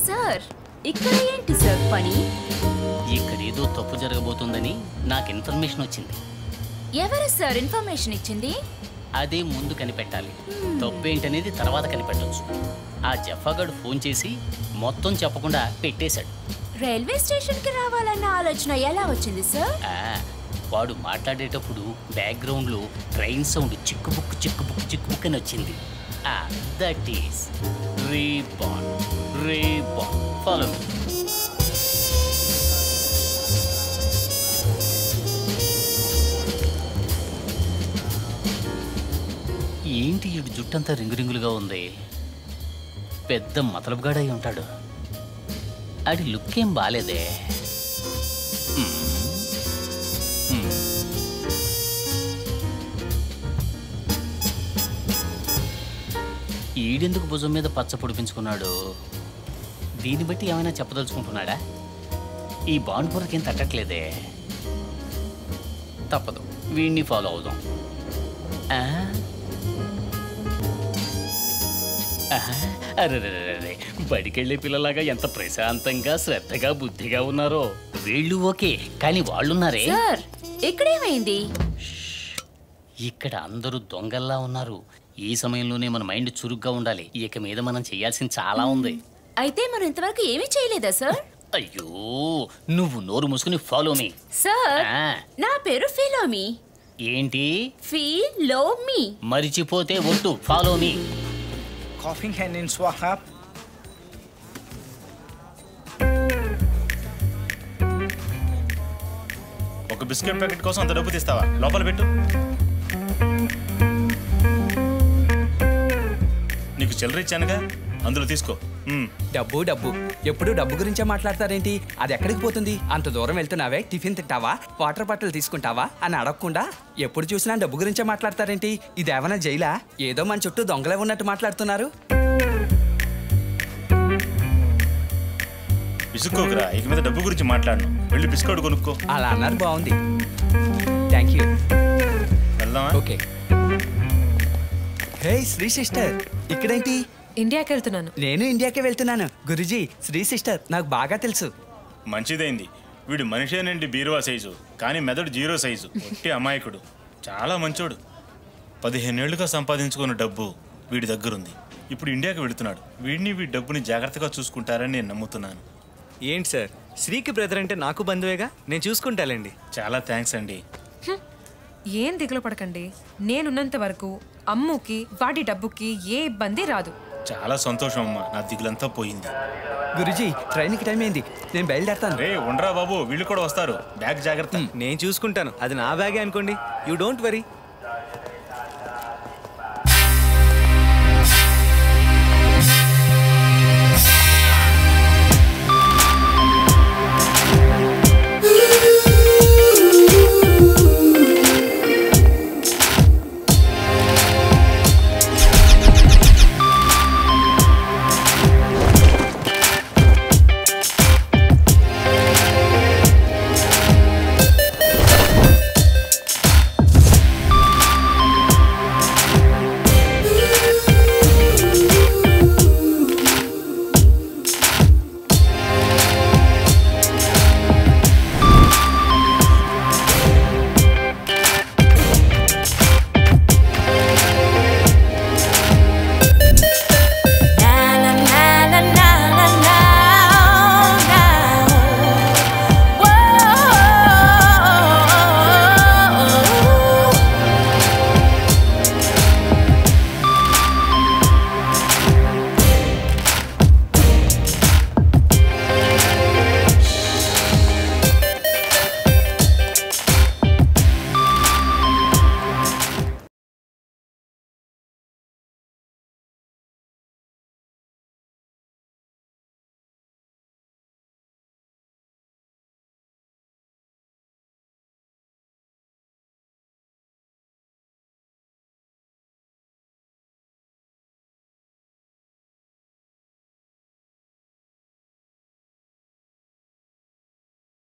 Sir ఇక్కడ ఏంటి sir పని? ఇక్కడ ఏదో తప్పు జరగబోతుందని నాకు ఇన్ఫర్మేషన్ వచ్చింది. ఎవరు సార్ ఇన్ఫర్మేషన్ ఇచ్చింది? అదే ముందు కనిపెట్టాలి, తప్పేంటనేది తర్వాత కనిపెట్టవచ్చు. ఆ జఫాగాడు ఫోన్ చేసి మొత్తం చెప్పకుండా పెట్టేశాడు. రైల్వే స్టేషన్ కి రావాలన్న ఆలోచన ఎలా వచ్చింది సార్? వాడు మాట్లాడేటప్పుడు బ్యాక్గ్రౌండ్ లో ట్రైన్ సౌండ్ చిక్కుబుక్కు చిక్కుబుక్కు చిక్కుబుక్ అని వచ్చింది. That is reborn. Reborn. Follow me. ఏంటి ఈడు జుట్టంతా రింగురింగులుగా ఉంది? పెద్ద మతలబుగాడై ఉంటాడు. ఆడి లుక్ ఏం బాలేదే. ఈడెందుకు భుజం మీద పచ్చ పొడిపించుకున్నాడు? దీన్ని బట్టి ఏమైనా చెప్పదలుచుకుంటున్నాడా? ఈ బాండ్పురకేం తట్టట్లేదే. తప్పదు, వీడిని ఫాలో అవుదాం. అరే, బడికెళ్ళే పిల్లలాగా ఎంత ప్రశాంతంగా శ్రద్ధగా బుద్ధిగా ఉన్నారో. వీళ్ళు ఓకే, కానీ వాళ్ళున్నారే. ఇక్కడేమైంది? ఇక్కడ అందరూ దొంగల్లా ఉన్నారు. ఈ సమయంలోనే మన మైండ్ చురుగ్గా ఉండాలి. ఇక మీద మనం చేయాల్సింది చాలా ఉంది. అయితే మనం ఇంతవరకు ఏమీ చేయలేదా సార్? అయ్యో, నువ్వు నోరు మూసుకుని ఫాలో మీ. సార్, నా పేరు ఫిలోమి. ఏంటి? ఫిలోమి. మరిచిపోతే ఒట్టు. Follow me. Coughing hand in Swahab. ఒక బిస్కెట్ ప్యాకెట్ కోసం అంత డబ్బు తీస్తావా? లోపల పెట్టు. నీకు చిల్లర ఇచ్చానుగా, అందులో తీసుకో. డబ్బు డబ్బు ఎప్పుడు డబ్బు గురించే మాట్లాడతారేంటి? అది ఎక్కడికి పోతుంది? అంత దూరం వెళ్తున్నావే, టిఫిన్ తింటావా, వాటర్ బాటిల్ తీసుకుంటావా అని అడగకుండా ఎప్పుడు చూసినా డబ్బు గురించే మాట్లాడతారేంటి? ఇదేమన్నా జైలా? ఏదో మన చుట్టూ దొంగలే ఉన్నట్టు మాట్లాడుతున్నారు. విసుక్కోకురా, ఇక మీద డబ్బు గురించి మాట్లాడను. వెళ్ళి బిస్కెట్ కొనుక్కో. అలా అన్నారు, బాగుంది. Thank you. వెళ్దామా? ఓకే. హే శ్రీ సిస్టర్, ఇక్కడేంటి? ఇండియాకి వెళ్తున్నాను. నేను ఇండియాకే వెళ్తున్నాను. గురుజీ, శ్రీ సిస్టర్ నాకు బాగా తెలుసు. మంచిదైంది. వీడు మనిషేనండి బీరువా సైజు, కానీ మెదడు 0 సైజు. ఒట్టి అమాయకుడు, చాలా మంచోడు. 15 ఏళ్లుగా సంపాదించుకున్న డబ్బు వీడి దగ్గరుంది. ఇప్పుడు ఇండియాకి వెళుతున్నాడు. వీడి డబ్బుని జాగ్రత్తగా చూసుకుంటారని నేను నమ్ముతున్నాను. ఏంటి సార్, శ్రీకి బ్రదర్ అంటే నాకు బంధువేగా, నేను చూసుకుంటాలేండి. చాలా థ్యాంక్స్ అండి. ఏం దిగులు పడకండి, నేనున్నంత వరకు అమ్ముకి వాడి డబ్బుకి ఏ ఇబ్బంది రాదు. చాలా సంతోషం అమ్మా, నా దిగులంతా పోయింది. గురుజీ, ట్రైన్కి టైం అయింది, నేను బయలుదేరుతాను. రే ఉండరా బాబు, వీళ్ళు కూడా వస్తారు. బ్యాగ్ జాగ్రత్త. నేను చూసుకుంటాను, అది నా బ్యాగే అనుకోండి. You don't worry.